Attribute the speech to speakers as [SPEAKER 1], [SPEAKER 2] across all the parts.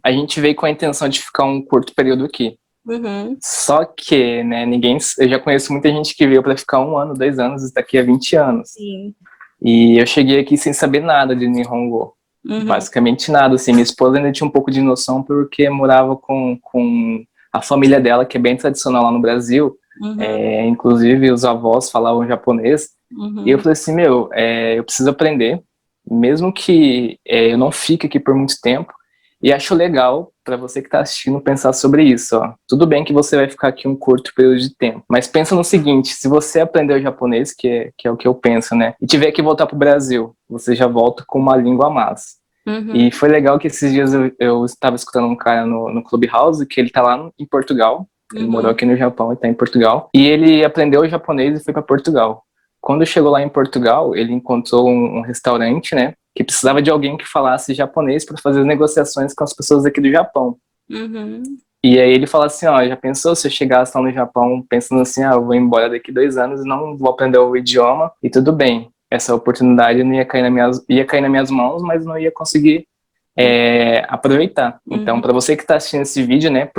[SPEAKER 1] a gente veio com a intenção de ficar um curto período aqui. Só que, né, eu já conheço muita gente que veio para ficar 1 ano, 2 anos, e está aqui há 20 anos.
[SPEAKER 2] Sim.
[SPEAKER 1] E eu cheguei aqui sem saber nada de Nihongo. Basicamente nada, assim. Minha esposa ainda tinha um pouco de noção porque morava com a família dela, que é bem tradicional lá no Brasil. Inclusive, os avós falavam japonês. E eu falei assim, eu preciso aprender, mesmo que eu não fique aqui por muito tempo. E acho legal para você que está assistindo pensar sobre isso. Ó. Tudo bem que você vai ficar aqui um curto período de tempo, mas pensa no seguinte: se você aprender o japonês, que é o que eu penso, né, e tiver que voltar para o Brasil, você já volta com uma língua a mais. E foi legal que esses dias eu estava escutando um cara no Clubhouse, que ele está lá em Portugal. Ele morou aqui no Japão e está em Portugal. E ele aprendeu o japonês e foi para Portugal. Quando chegou lá em Portugal, ele encontrou um restaurante, né, que precisava de alguém que falasse japonês para fazer as negociações com as pessoas aqui do Japão. E aí ele fala assim, ó, já pensou se eu chegasse lá no Japão pensando assim, eu vou embora daqui 2 anos e não vou aprender o idioma, e tudo bem, essa oportunidade não ia cair ia cair nas minhas mãos, mas não ia conseguir aproveitar. Então, para você que está assistindo esse vídeo, né,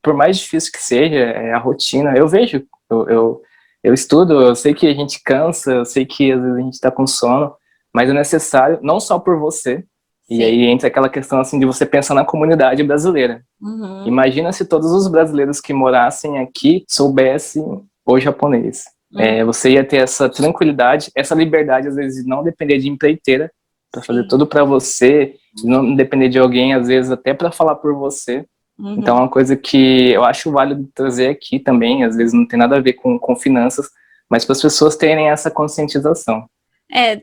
[SPEAKER 1] por mais difícil que seja, a rotina, eu vejo, eu estudo, eu sei que a gente cansa, eu sei que às vezes a gente está com sono, mas é necessário, não só por você, e aí entra aquela questão assim de você pensar na comunidade brasileira. Imagina se todos os brasileiros que morassem aqui soubessem o japonês. Você ia ter essa tranquilidade, essa liberdade, às vezes, de não depender de empreiteira para fazer tudo para você, de não depender de alguém, às vezes, até para falar por você. Então, é uma coisa que eu acho válido trazer aqui também, às vezes não tem nada a ver com finanças, mas para as pessoas terem essa conscientização.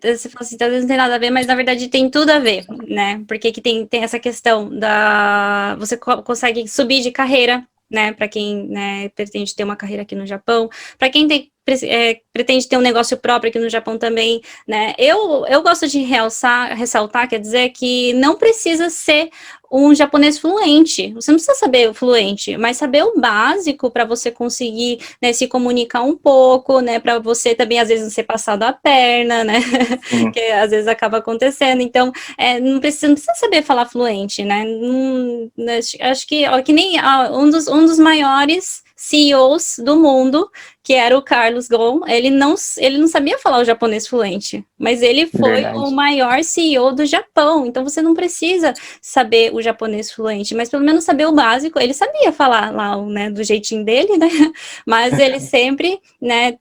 [SPEAKER 2] Você fala assim, talvez não tem nada a ver, mas na verdade tem tudo a ver, né? Porque que tem essa questão da... Você consegue subir de carreira, né? Para quem, né, pretende ter uma carreira aqui no Japão, para quem pretende ter um negócio próprio aqui no Japão também, né? Eu gosto de ressaltar, quer dizer, que não precisa ser um japonês fluente, você não precisa saber o fluente, mas saber o básico para você conseguir, né, se comunicar um pouco, né, para você também às vezes não ser passado a perna, né, que às vezes acaba acontecendo, então não precisa saber falar fluente, né, acho que nem um dos maiores CEOs do mundo, que era o Carlos Ghosn, ele não sabia falar o japonês fluente, mas ele foi o maior CEO do Japão, então você não precisa saber o japonês fluente, mas pelo menos saber o básico, ele sabia falar lá, né, do jeitinho dele, né, mas ele sempre, né,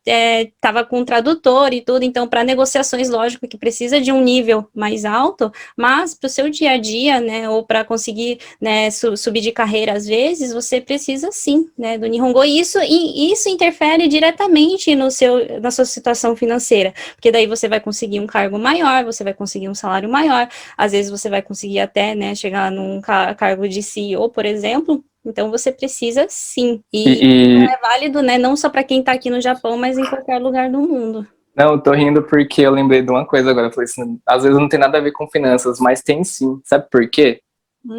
[SPEAKER 2] tava com um tradutor e tudo, então para negociações, lógico que precisa de um nível mais alto, mas para o seu dia a dia, né, ou para conseguir, né, subir de carreira às vezes, você precisa sim, né, do Nihongo, e isso interfere diretamente na sua situação financeira, porque daí você vai conseguir um cargo maior, você vai conseguir um salário maior, às vezes você vai conseguir até, né, chegar num cargo de CEO, por exemplo, então você precisa sim, e é válido, né, não só para quem está aqui no Japão, mas em qualquer lugar do mundo.
[SPEAKER 1] Não, eu tô rindo porque eu lembrei de uma coisa agora, eu falei assim, às vezes não tem nada a ver com finanças, mas tem sim, sabe por quê?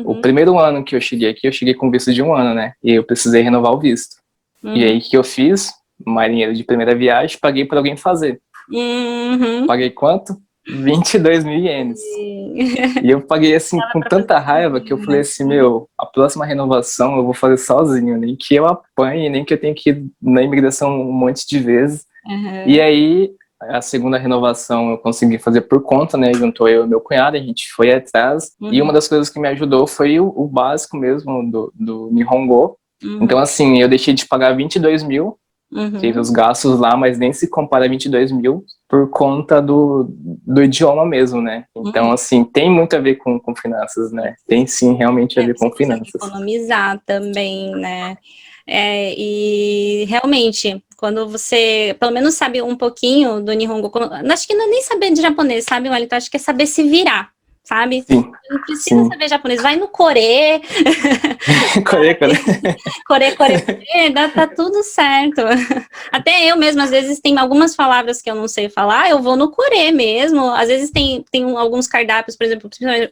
[SPEAKER 1] O primeiro ano que eu cheguei aqui, eu cheguei com visto de 1 ano, né, e eu precisei renovar o visto. E aí, o que eu fiz? Marinheiro de primeira viagem, paguei para alguém fazer. Paguei quanto? 22 mil ienes. E eu paguei assim com tanta raiva que eu falei assim, a próxima renovação eu vou fazer sozinho, nem que eu apanhe, nem que eu tenha que ir na imigração um monte de vezes. E aí, a segunda renovação eu consegui fazer por conta, né? Juntou eu e meu cunhado, a gente foi atrás. E uma das coisas que me ajudou foi o básico mesmo do Nihongo. Então, assim, eu deixei de pagar 22 mil, tive os gastos lá, mas nem se compara a 22 mil por conta do idioma mesmo, né? Então, assim, tem muito a ver com finanças, né? Tem sim, realmente a ver com finanças.
[SPEAKER 2] Economizar também, né? E realmente, quando você, pelo menos sabe um pouquinho do Nihongo, acho que não é nem saber de japonês, sabe, Wellington? Acho que é saber se virar, sabe?
[SPEAKER 1] Sim.
[SPEAKER 2] Não precisa saber japonês, vai no Core.
[SPEAKER 1] Core.
[SPEAKER 2] Tá tudo certo. Até eu mesmo, às vezes, tem algumas palavras que eu não sei falar, eu vou no Core mesmo. Às vezes tem alguns cardápios, por exemplo,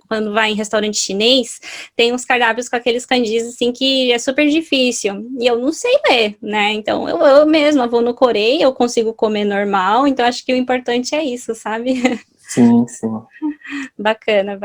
[SPEAKER 2] quando vai em restaurante chinês, tem uns cardápios com aqueles kanjis, assim, que é super difícil. E eu não sei ler, né? Então, eu mesma vou no Core, eu consigo comer normal. Então, acho que o importante é isso, sabe?
[SPEAKER 1] Sim.
[SPEAKER 2] Bacana.